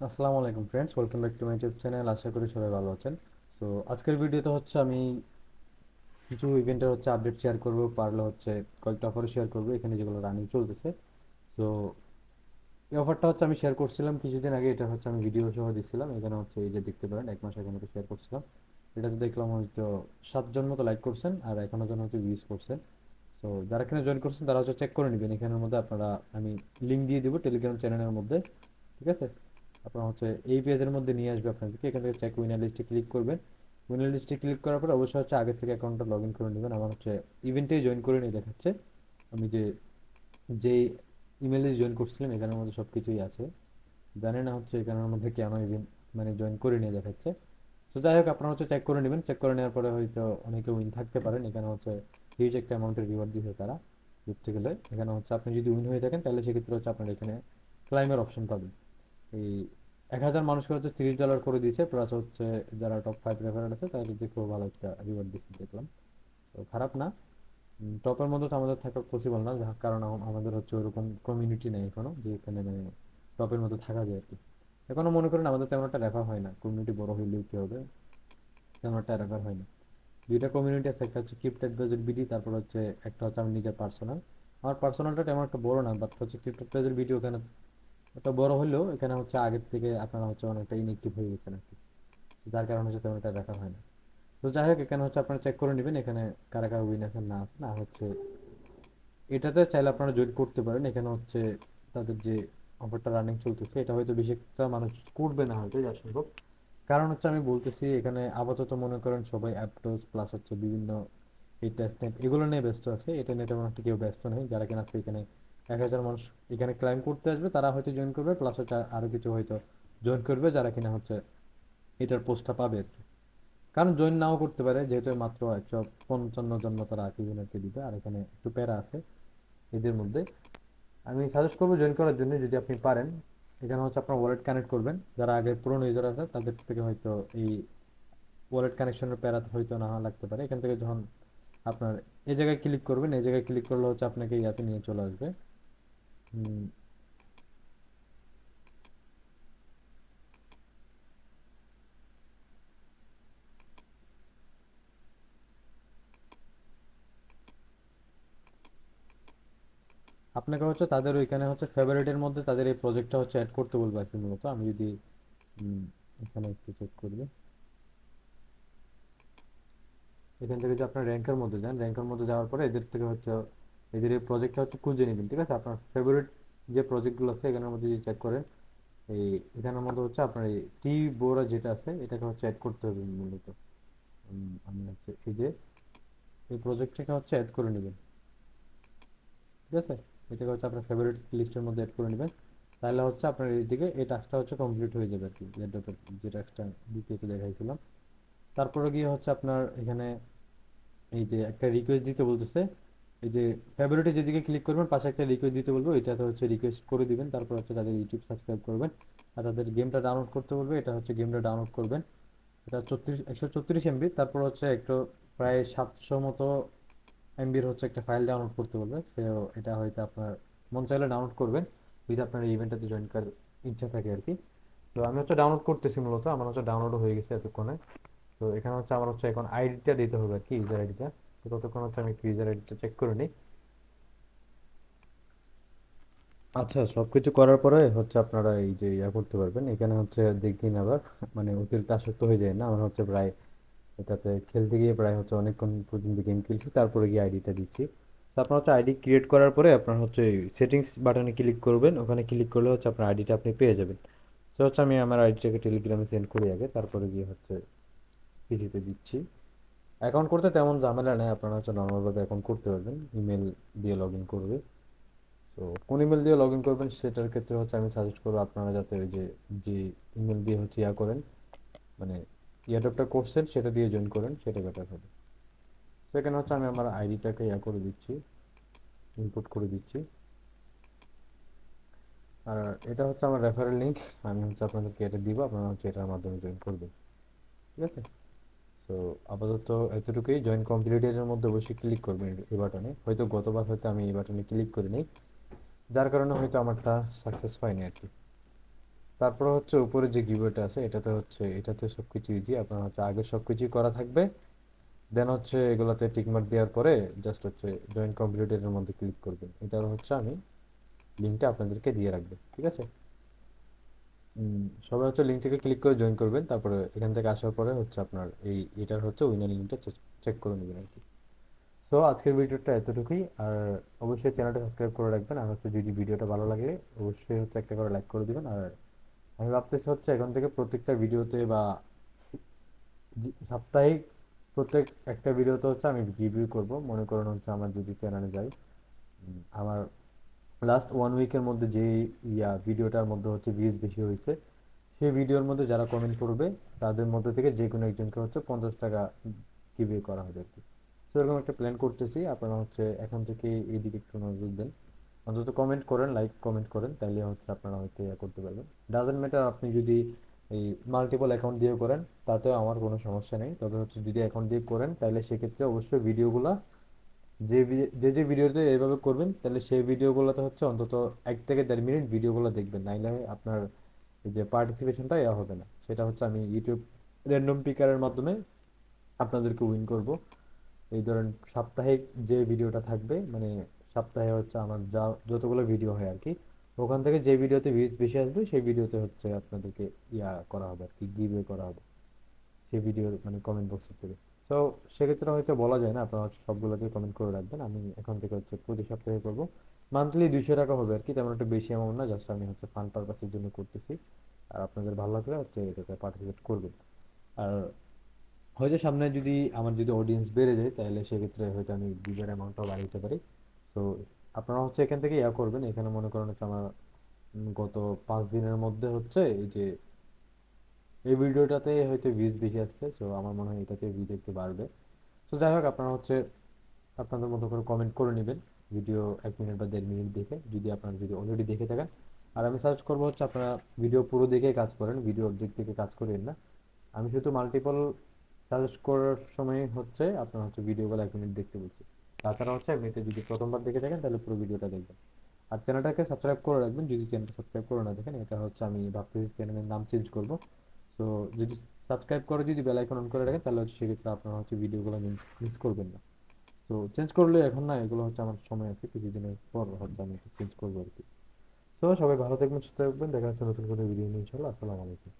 আসসালামু আলাইকুম friends, welcome back to my YouTube channel. আশা করি সবাই ভালো আছেন। সো আজকের ভিডিওতে হচ্ছে আমি কিছু ইভেন্টের আপডেট শেয়ার করব, পারলে কয়েকটা অফার শেয়ার করব এখানে যেগুলো রানিং চলতেছে। সো এই অফারটা আমি শেয়ার করছিলাম কিছুদিন আগে। এটা আমি ভিডিও সহ দিচ্ছিলাম। এখানে এই যে দেখতে পারেন, 1 মাস আগে মতো শেয়ার করছিলাম। এটাতে দেখলাম 7 জন মতো লাইক করছেন আর 51 জন ইউজ করছেন। সো যারা কিনা জয়েন করছেন তারা চেক করে নেবেন। এখানের মধ্যে আপনারা আমি লিঙ্ক দিয়ে দিব টেলিগ্রাম চ্যানেলের মধ্যে। ঠিক আছে, আপনার এই পেজের মধ্যে নিয়ে আসবে আপনাদেরকে। এখান থেকে চেক উইনার লিস্টে ক্লিক করবেন। উইনার লিস্টে ক্লিক করার পর অবশ্যই আগে থেকে অ্যাকাউন্টটা লগ ইন করে নেবেন। আমার ইভেন্টেই জয়েন করে নিয়ে দেখাচ্ছে। আমি যেই ইমেলে জয়েন করছিলাম এখানের মধ্যে সব কিছুই আছে। জানি না এখানের মধ্যে কেন ইভেন্ট জয়েন করে নিয়ে দেখাচ্ছে। তো যাই হোক, আপনারা চেক করে নেবেন। চেক করে নেওয়ার পরে হয়তো অনেকে উইন থাকতে পারেন। এখানে হিউজ একটা অ্যামাউন্টের রিওয়ার্ড দিয়েছে তারা জিততে গেলে। এখানে আপনি যদি উইন হয়ে থাকেন তাহলে সেক্ষেত্রে আপনার এখানে ক্লাইমের অপশন পাবেন। এই 1,000 মানুষকে $30 করে দিয়েছে, প্লাস যারা টপ 5 রেফারেল আছে তাদেরকে খুব ভালো একটা রিওয়ার্ড দিচ্ছে দেখলাম। তো খারাপ না। টপের মধ্যে তো আমাদের থাকা পসিবল না, যার কারণ আমাদের ওরকম কমিউনিটি নেই এখনো যে এখানে টপের মধ্যে থাকা যায় আর কি। এখনো মনে করেন আমাদের তেমন একটা রেফার হয় না। কমিউনিটি বড় হইলেও কি হবে, তেমন একটা রেফার হয় না। দুইটা কমিউনিটি আছে, একটা ক্রিপ্টো অ্যাডভাইজার বিডি, তারপর একটা আমার নিজের পার্সোনাল। আমার পার্সোনালটা তেমন একটা বড় না, বাট ক্রিপ্টো অ্যাডভাইজার বিডি ওখানে একটা বড় হলেও এখানে আগের থেকে আপনারা অনেকটা ইনএক্টিভ হয়ে গেছেন আর কি। যার কারণে তেমন একটা দেখা হয় না। তো যাই হোক, এখানে আপনারা চেক করে নেবেন এখানে কারা কারা উইন আছে না আছে। না এটাতে চাইলে আপনারা জয়েন করতে পারেন। এখানে তাদের যে অফারটা রানিং চলতেছে এটা হয়তো বেশি একটা মানুষ করবে না হয়তো, যা সম্ভব। কারণ আমি বলতেছি এখানে আপাতত মনে করেন সবাই অ্যাপটোস প্লাস বিভিন্ন এই টেস্ট টাইপ এগুলো নিয়ে ব্যস্ত আছে। এটা নিয়ে তেমন একটা কেউ ব্যস্ত নেই। যারা কিনা এখানে 1,000 মানুষ এখানে ক্লাইম করতে আসবে তারা হয়তো জয়েন করবে, প্লাস আরো কিছু হয়তো জয়েন করবে যারা কিনা এটার পোস্টটা পাবে আর কি। কারণ জয়েন নাও করতে পারে, যেহেতু মাত্র 155 জন মতো আর্টিজেনারকে দিবে। আর এখানে একটু প্যারা আছে এদের মধ্যে। আমি সাজেস্ট করবো জয়েন করার জন্য, যদি আপনি পারেন। এখানে আপনার ওয়ালেট কানেক্ট করবেন। যারা আগে পুরনো ইউজার আছে তাদের থেকে হয়তো এই ওয়ালেট কানেকশনের প্যারা হয়তো না লাগতে পারে। এখান থেকে যখন আপনার এই জায়গায় ক্লিক করবেন, এই জায়গায় ক্লিক করলে আপনাকে ইয়াতে নিয়ে চলে আসবে। হুম, আপনাকে তাদের ওইখানে ফেভারিটের মধ্যে তাদের এই প্রজেক্টটা অ্যাড করতে বলবো আর কি। মূলত আমি যদি হুম, এখানে একটু চেক করি। এখান থেকে যে আপনার র্যাঙ্কের মধ্যে যান, র্যাঙ্কের মধ্যে যাওয়ার পরে এদের থেকে এদের এই প্রজেক্টটা খুঁজে নেবেন। ঠিক আছে, আপনার ফেভারিট যে প্রজেক্টগুলো আছে এখানের মধ্যে যদি চেক করেন, এই এখানের মধ্যে আপনার এই টি বোরা যেটা আছে এটাকে অ্যাড করতে হবে মূলত। আমি এই যে এই প্রজেক্টটাকে অ্যাড করে নেবেন। ঠিক আছে, এটাকে আপনার ফেভারিট লিস্টের মধ্যে অ্যাড করে নেবেন। তাহলে আপনার এইদিকে এই টাস্কটা কমপ্লিট হয়ে যাবে আর কি। এয়ারড্রপের যে টাস্কটা দ্বিতীয়তে দেখাইছিলাম। তারপরে গিয়ে আপনার এখানে এই যে একটা রিকোয়েস্ট দিতে বলতেছে। এই যে ফেভারিটে যেদিকে ক্লিক করবেন পাশে একটা রিকোয়েস্ট দিতে বলবো, এটাতে রিকোয়েস্ট করে দিবেন। তারপর তাদের ইউটিউব সাবস্ক্রাইব করবেন। আর তাদের গেমটা ডাউনলোড করতে বলবে, এটা গেমটা ডাউনলোড করবেন। এটা 134 MB। তারপর একটু প্রায় 700 মতো এমবির একটা ফাইল ডাউনলোড করতে বলবে। সো এটা হয়তো আপনার মন চাইলে ডাউনলোড করবেন যদি আপনার এই ইভেন্টটাতে জয়েন করার ইচ্ছা থাকে আর কি। তো আমি ডাউনলোড করতেছি। মূলত আমার ডাউনলোড হয়ে গেছে এতক্ষণে। তো এখানে আমার এখন আইডিটা দিতে হবে আর কি, ইউজার আইডিটা। তো ততক্ষণ আমি একটু ইউজার আইডিটা চেক করে নিই। আচ্ছা, সবকিছু করার পরে আপনারা এই যে করতে পারবেন। এখানে দেখবেন আবার অতিরিক্ত আসক্ত হয়ে যায় না। আমার প্রায় এটাতে খেলতে গিয়ে প্রায় অনেকক্ষণ পর্যন্ত গেম খেলছি, তারপরে গিয়ে আইডিটা দিচ্ছি। তো আপনার আইডি ক্রিয়েট করার পরে আপনার সেটিংস বাটনে ক্লিক করবেন। ওখানে ক্লিক করলে আপনার আইডিটা আপনি পেয়ে যাবেন। তো আমি আমার আইডিটাকে টেলিগ্রামে সেন্ড করি আগে, তারপরে গিয়ে পিসিতে দিচ্ছি। অ্যাকাউন্ট করতে তেমন ঝামেলা নেই, আপনারা নর্মালভাবে অ্যাকাউন্ট করতে পারবেন। ইমেল দিয়ে লগ ইন করবে। তো কোন ইমেল দিয়ে লগ ইন করবেন সেটার ক্ষেত্রে আমি সাজেস্ট করবো আপনারা যাতে ওই যে যে ইমেল দিয়ে করেন, মানে ইয়ারড্রপটা করছেন সেটা দিয়ে জয়েন করেন, সেটা বেটার হবে। সেখানে আমি আমার আইডিটাকে করে দিচ্ছি, ইনপুট করে দিচ্ছি। আর এটা আমার রেফারেল লিঙ্ক। আমি আপনাদেরকে এটা দিব, আপনারা এটার মাধ্যমে জয়েন করবেন। ঠিক আছে। তো আপাতত এতটুকুই। জয়েন কমপ্লিটের মধ্যে অবশ্যই ক্লিক করবেন এই বাটনে। হয়তো গতবার আমি এই বাটনে ক্লিক করিনি, যার কারণে হয়তো আমারটা সাকসেস হয়নি আর কি। তো তারপর হচ্ছে উপরে যে গিভওয়েটা আছে এটাতে সবকিছু ইজি, আপনার হচ্ছে আগে সবকিছু করা থাকবে। দেন হচ্ছে এগুলাতে টিকমার্ক দেওয়ার পরে জাস্ট হচ্ছে জয়েন কম্পিউটারের মধ্যে ক্লিক করবেন। এটা হচ্ছে আমি লিঙ্কটা আপনাদেরকে দিয়ে রাখবো, ঠিক আছে? সবাই হচ্ছে লিঙ্ক থেকে ক্লিক করে জয়েন করবেন, তারপরে এখান থেকে আসার পরে হচ্ছে আপনার এটার হচ্ছে উইনার লিঙ্কটা চেক করে নেবেন আর কি। তো আজকের ভিডিওটা এতটুকুই। আর অবশ্যই চ্যানেলটা সাবস্ক্রাইব করে রাখবেন, আর হচ্ছে যদি ভিডিওটা ভালো লাগে অবশ্যই হচ্ছে একটা করে লাইক করে দিবেন। আর আমি ভাবতেছি হচ্ছে এখন থেকে প্রত্যেকটা ভিডিওতে বা সাপ্তাহিক প্রত্যেক একটা ভিডিওতে হচ্ছে আমি রিভিউ করব। মনে করেন হচ্ছে আমার যদি চ্যানেলে যাই, আমার লাস্ট 1 উইকের মধ্যে যে ভিডিওটার মধ্যে হচ্ছে ভিউজ বেশি হয়েছে, সেই ভিডিওর মধ্যে যারা কমেন্ট করবে তাদের মধ্যে থেকে যে কোনো একজনকে হচ্ছে 50 টাকা গিভওয়ে করা হবে আর কি। তো এরকম একটা প্ল্যান করতেছি, আপনারা হচ্ছে এখন থেকে এই দিকে একটু নজর দেন। অন্তত কমেন্ট করেন, লাইক কমেন্ট করেন, তাইলে হচ্ছে আপনারা হয়তো করতে পারবেন। ডাজেন্ট ম্যাটার আপনি যদি এই মাল্টিপল অ্যাকাউন্ট দিয়ে করেন, তাতেও আমার কোনো সমস্যা নেই। তবে হচ্ছে যদি অ্যাকাউন্ট দিয়ে করেন তাহলে সেক্ষেত্রে অবশ্যই ভিডিওগুলা যে ভিডিওতে এইভাবে করবেন, তাহলে সেই ভিডিওগুলোতে হচ্ছে অন্তত 1 থেকে 1.5 মিনিট ভিডিওগুলো দেখবেন, নাইলে আপনার এই যে পার্টিসিপেশনটা এ হবে না। সেটা হচ্ছে আমি ইউটিউব র্যান্ডম পিকারের মাধ্যমে আপনাদেরকে উইন করব। এই ধরেন সাপ্তাহিক যে ভিডিওটা থাকবে, মানে সপ্তাহে হচ্ছে আমার যতগুলো ভিডিও হয় আর কি, ওখান থেকে যে ভিডিওতে ভিউজ বেশি আসবে সেই ভিডিওতে হচ্ছে আপনাদেরকে করা হবে আর কি, গিভওয়ে করা হবে সেই ভিডিওর মানে কমেন্ট বক্সের থেকে। তো সেক্ষেত্রে হয়তো বলা যায় না, আপনারা হচ্ছে সবগুলোতে কমেন্ট করে রাখবেন। আমি এখন থেকে হচ্ছে প্রতি সপ্তাহে করবো। মান্থলি 200 টাকা হবে আর কি, তেমন একটা বেশি অ্যামাউন্ট না, জাস্ট আমি হচ্ছে ফান পারপাসের জন্য করতেছি। আর আপনাদের ভালো লাগলে হচ্ছে এটাতে পার্টিসিপেট করবেন। আর হয়তো সামনে যদি আমার যদি অডিয়েন্স বেড়ে যায়, তাহলে সেক্ষেত্রে হয়তো আমি গিভের অ্যামাউন্টটাও বাড়াইতে পারি। তো আপনারা হচ্ছে এখান থেকে করবেন। এখানে মনে করেন হচ্ছে আমার গত 5 দিনের মধ্যে হচ্ছে এই যে এই ভিডিওটাতে হয়তো ভিউজ বেশি আসছে, সো আমার মনে হয় এটাতে ভিউজ একটু বাড়বে। তো যাই হোক, আপনারা হচ্ছে আপনাদের মতো করে কমেন্ট করে নেবেন ভিডিও 1 মিনিট বা 1.5 মিনিট দেখে, যদি আপনারা যদি অলরেডি দেখে থাকেন। আর আমি সাজেস্ট করবো হচ্ছে আপনারা ভিডিও পুরো দেখে কাজ করেন, ভিডিও অর্ধেক থেকে কাজ করেন না। আমি শুধু মাল্টিপল সাজেস্ট করার সময় হচ্ছে আপনার হচ্ছে ভিডিওগুলো 1 মিনিট দেখতে বলছি। তাছাড়া হচ্ছে এমনিতে যদি প্রথমবার দেখে থাকেন তাহলে পুরো ভিডিওটা দেখবেন। আর চ্যানেলটাকে সাবস্ক্রাইব করে রাখবেন যদি চ্যানেলটা সাবস্ক্রাইব করে না দেখেন। এটা হচ্ছে আমি ভাবতেছি চ্যানেলের নাম চেঞ্জ করব। তো যদি সাবস্ক্রাইব করে যদি বেল আইকন অন করে রাখেন, তাহলে হচ্ছে সেক্ষেত্রে আপনারা হচ্ছে ভিডিওগুলো মিস করবেন না। তো চেঞ্জ করলে এখন না, এগুলো হচ্ছে আমার সময় আছে, কিছুদিনের পর হচ্ছে আমি চেঞ্জ করবো আর কি। তো সবাই ভালো থাকবেন, সুস্থ থাকবেন, দেখা হচ্ছে নতুন কোনো ভিডিও নিয়ে। ইনশাল্লাহ, আসসালামু আলাইকুম।